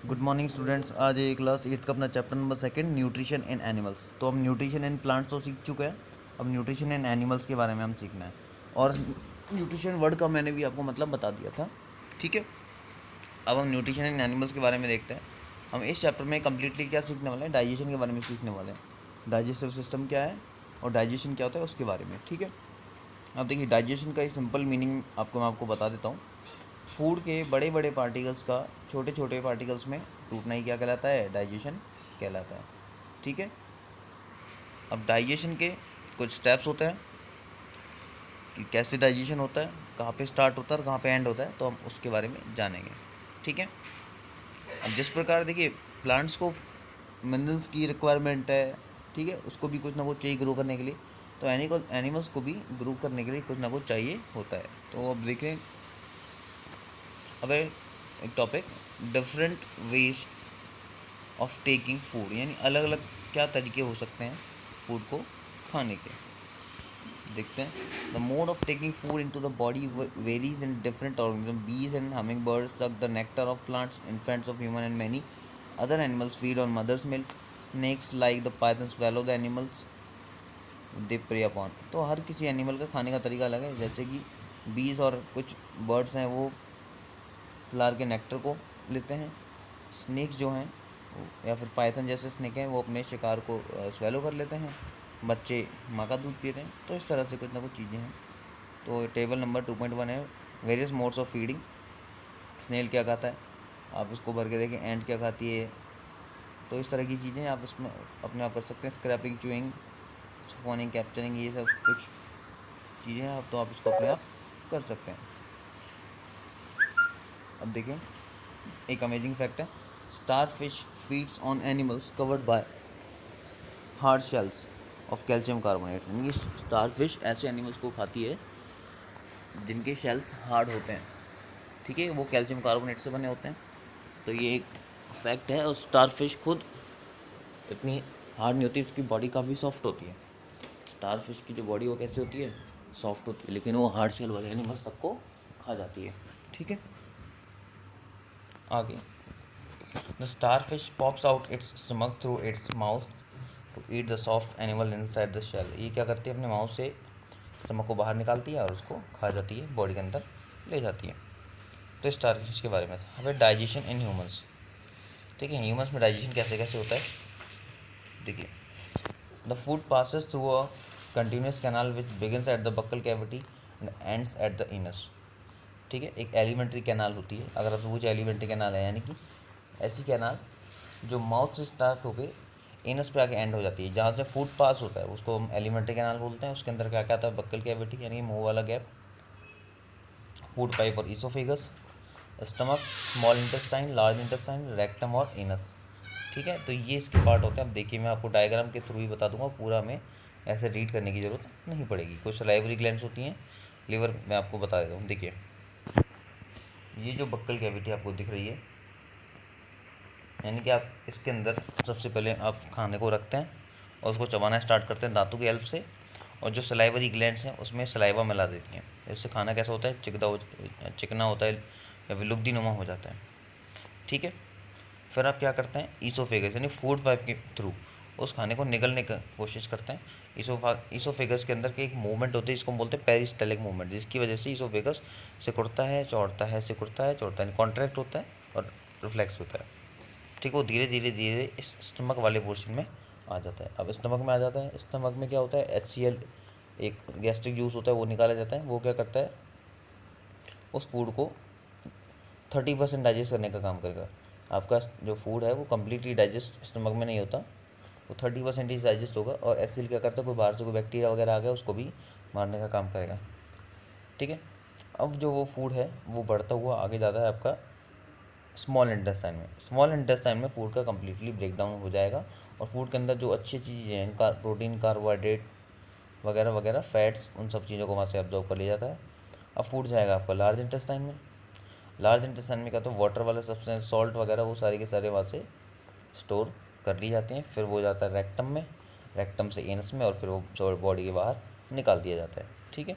Good morning students. आज ये class 8 का अपना chapter number second nutrition in animals. तो हम न्यूट्रिशन इन प्लांट्स तो सीख चुके हैं, अब न्यूट्रिशन इन एनिमल्स के बारे में हम सीखना है। और न्यूट्रिशन वर्ड का मैंने भी आपको मतलब बता दिया था, ठीक है। अब हम न्यूट्रिशन इन एनिमल्स के बारे में देखते हैं। हम इस चैप्टर में कम्प्लीटली क्या सीखने वाले हैं, डाइजेशन के बारे में सीखने वाले हैं। डाइजेस्टिव सिस्टम क्या है और डाइजेशन क्या होता है उसके बारे में, ठीक है। अब देखिए, डाइजेशन का एक सिंपल मीनिंग मैं आपको बता देता हूँ। फूड के बड़े बड़े पार्टिकल्स का छोटे छोटे पार्टिकल्स में टूटना ही क्या कहलाता है, डाइजेशन कहलाता है, ठीक है। अब डाइजेशन के कुछ स्टेप्स होते हैं कि कैसे डाइजेशन होता है, कहाँ पे स्टार्ट होता है और कहाँ पे एंड होता है, तो हम उसके बारे में जानेंगे, ठीक है। अब जिस प्रकार देखिए, प्लांट्स को मिनरल्स की रिक्वायरमेंट है, ठीक है, उसको भी कुछ ना कुछ चाहिए ग्रो करने के लिए। तो एनिमल्स को भी ग्रो करने के लिए कुछ ना कुछ चाहिए होता है। तो अब देखें, अब एक topic, different ways of taking food, यानी अलग अलग क्या तरीके हो सकते हैं फूड को खाने के। देखते हैं, the mode of taking food into the body varies in different organism. Bees and humming birds suck the nectar of plants, infants of human and many other animals feed on mother's milk. Snakes like the python swallow the animals they prey upon। तो हर किसी animal का खाने का तरीका अलग है। जैसे कि बीज और कुछ बर्ड्स हैं वो फ्लावर के नेक्टर को लेते हैं। स्नेक्स जो हैं या फिर पाइथन जैसे स्नेक हैं वो अपने शिकार को स्वेलो कर लेते हैं। बच्चे माँ का दूध पीते हैं। तो इस तरह से कुछ ना कुछ चीज़ें हैं। तो टेबल नंबर 2.1 है, various modes of feeding. Snail क्या खाता है, आप इसको भर के देखें। एंड क्या खाती है। तो इस तरह की चीज़ें आप इसमें अपने आप कर सकते हैं। स्क्रैपिंग, चूइंग, स्पॉनिंग, कैप्चरिंग, ये सब कुछ चीज़ें हैं। तो आप इसको अपने आप कर सकते हैं। अब देखें, एक अमेजिंग फैक्ट है, star fish feeds on animals covered by hard shells of calcium carbonate. यानी कि स्टार फिश ऐसे एनिमल्स को खाती है जिनके शेल्स हार्ड होते हैं, ठीक है, वो कैल्शियम कार्बोनेट से बने होते हैं। तो ये एक फैक्ट है। और स्टार फिश खुद इतनी हार्ड नहीं होती, उसकी बॉडी काफ़ी सॉफ्ट होती है। स्टार फिश की जो बॉडी वो कैसे होती है, सॉफ्ट होती है, लेकिन वो हार्ड शेल वाले एनिमल्स सबको खा जाती है, ठीक है। आगे, the starfish pops out its stomach through its mouth to eat the soft animal inside the shell. ये क्या करती है, अपने माउथ से स्टमक को बाहर निकालती है और उसको खा जाती है, बॉडी के अंदर ले जाती है। तो स्टार फिश के बारे में था। अब डाइजेशन इन ह्यूमंस, ठीक है, ह्यूमंस में डाइजेशन कैसे कैसे होता है। देखिए, the food passes through a continuous canal which begins at the buccal cavity and ends at the anus, ठीक है। एक एलिमेंट्री कैनाल होती है, अगर आप पूछे एलिमेंट्री कैनाल है, यानी कि ऐसी कैनाल जो माउथ से स्टार्ट होकर एनस पे आके एंड हो जाती है। जहाँ से फूड पास होता है उसको हम एलिमेंट्री कैनाल बोलते हैं। उसके अंदर क्या क्या आता है, बक्कल कैविटी यानी मुंह वाला गैप, फूड पाइप और oesophagus, stomach, small intestine, large intestine, rectum और इनस, ठीक है। तो ये इसके पार्ट होते हैं। अब देखिए, मैं आपको डायग्राम के थ्रू ही बता दूंगा, पूरा में ऐसे रीड करने की ज़रूरत नहीं पड़ेगी। कुछ सलाइवरी ग्लैंड्स होती हैं, लीवर मैं आपको बता देता हूँ। देखिए, ये जो बक्कल कैविटी आपको दिख रही है, यानी कि आप इसके अंदर सबसे पहले आप खाने को रखते हैं और उसको चबाना स्टार्ट करते हैं दांतों की हेल्प से। और जो सलाइवरी ग्लैंड्स हैं उसमें सलाइवा मिला देती हैं। इससे खाना कैसा होता है, चिकना होता है या फिर लुगदी नुमा हो जाता है, ठीक है। फिर आप क्या करते हैं, ईसोफेगस यानी फूड पाइप के थ्रू उस खाने को निगलने की कोशिश करते हैं। ईसोफेगस के अंदर की एक मूवमेंट होती है, इसको हम बोलते हैं पेरिस्टैलिक मूवमेंट, जिसकी वजह से ईसोफेगस सिकुड़ता है, चौड़ता है, सिकुड़ता है, चौड़ता है, कॉन्ट्रैक्ट होता है और रिफ्लेक्स होता है, ठीक है। वो धीरे धीरे धीरे इस स्टमक वाले पोर्शन में आ जाता है। अब स्टमक में आ जाता है, स्टमक में क्या होता है, HCl एक गैस्ट्रिक जूस होता है, वो निकाला जाता है। वो क्या करता है, उस फूड को 30% डाइजेस्ट करने का काम करेगा। आपका जो फूड है वो कम्प्लीटली डाइजेस्ट स्टमक में नहीं होता, वो 30% ही डाइजेस्ट होगा। और एसिल क्या करता है, कोई बाहर से कोई बैक्टीरिया वगैरह आ गया उसको भी मारने का काम करेगा, ठीक है। अब जो वो फूड है वो बढ़ता हुआ आगे जाता है आपका स्मॉल इंटेस्टाइन में। स्मॉल इंटेस्टाइन में फूड का कम्प्लीटली ब्रेक डाउन हो जाएगा और फूड के अंदर जो अच्छी चीज़ें हैं, प्रोटीन, कार्बोहाइड्रेट वगैरह वगैरह, फैट्स, उन सब चीज़ों को वहाँ से ऑब्जॉर्व कर लिया जाता है। अब फूड जाएगा आपका लार्ज इंटेस्टाइन में। लार्ज इंटेस्टाइन में क्या, तो वाटर वाले सब्सटेंस, सॉल्ट वगैरह, वो सारे के सारे वहाँ से स्टोर कर ली जाती हैं। फिर वो जाता है रेक्टम में, रेक्टम से एनस में, और फिर वो बॉडी के बाहर निकाल दिया जाता है, ठीक है।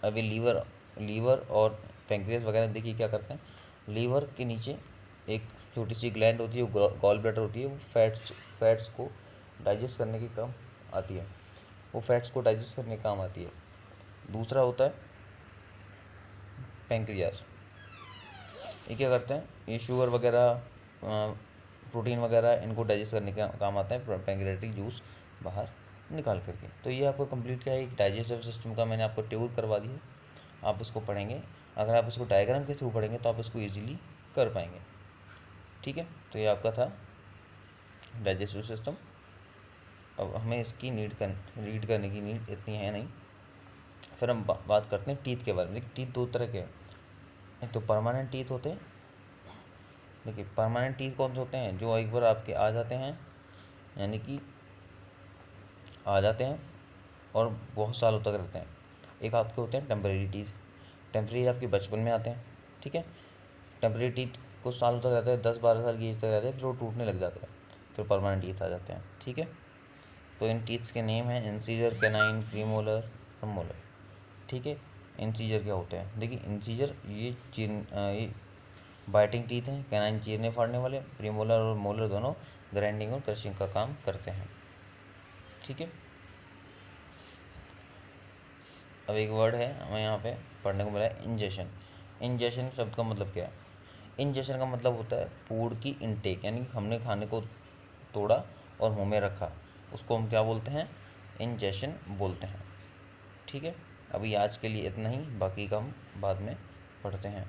अभी लीवर लीवर और पेंक्रियास वगैरह देखिए क्या करते हैं। लीवर के नीचे एक छोटी सी ग्लैंड होती है, वो गॉल ब्लैडर होती है, वो फैट्स को डाइजेस्ट करने के काम आती है, वो फैट्स को डाइजेस्ट करने के काम आती है। दूसरा होता है पैंक्रियाज। ये क्या करते हैं, ये शुगर वगैरह, प्रोटीन वगैरह, इनको डाइजेस्ट करने का काम आता है पैंक्रियाटिक जूस बाहर निकाल करके। तो ये आपको कंप्लीट क्या है, एक डाइजेस्टिव सिस्टम का मैंने आपको ट्यूर करवा दी है, आप इसको पढ़ेंगे। अगर आप इसको डायग्राम के थ्रू पढ़ेंगे तो आप इसको ईजिली कर पाएंगे। ठीक है, तो ये आपका था डाइजेस्टिव सिस्टम। अब हमें इसकी रीड करने की नीड इतनी है नहीं। फिर हम बात करते हैं टीथ के बारे में। देखिए टीथ दो तरह के हैं, एक तो परमानेंट टीथ होते हैं। देखिए परमानेंट टीथ कौन से होते हैं, जो एक बार आपके आ जाते हैं, यानी कि आ जाते हैं और बहुत सालों तक रहते हैं। एक आपके होते हैं टेम्परेरी टीथ। टेम्परेरी आपके बचपन में आते हैं, ठीक है। टेम्परेरी टीथ कुछ सालों तक रहते हैं, 10-12 साल की एज तक रहते हैं, फिर वो टूटने लग जाते हैं, फिर परमानेंट टीथ आ जाते हैं। ठीक है, तो इन टीथ्स के नेम हैं इंसीजर, कैनाइन, प्रीमोलर और मोलर। ठीक है, इंसीजर क्या होते हैं, देखिए इंसीजर ये बाइटिंग टीथ हैं, कैनाइन चीरने फाड़ने वाले, प्रीमोलर और मोलर दोनों ग्राइंडिंग और क्रशिंग का काम करते हैं। ठीक है, अब एक वर्ड है हमें यहाँ पे पढ़ने को मिला है, इंजेशन। इंजेशन शब्द का मतलब क्या है, इंजेशन का मतलब होता है फूड की इनटेक, यानी कि हमने खाने को तोड़ा और मुंह में रखा, उसको हम क्या बोलते हैं, इंजेशन बोलते हैं। ठीक है, अभी आज के लिए इतना ही, बाकी का हम बाद में पढ़ते हैं।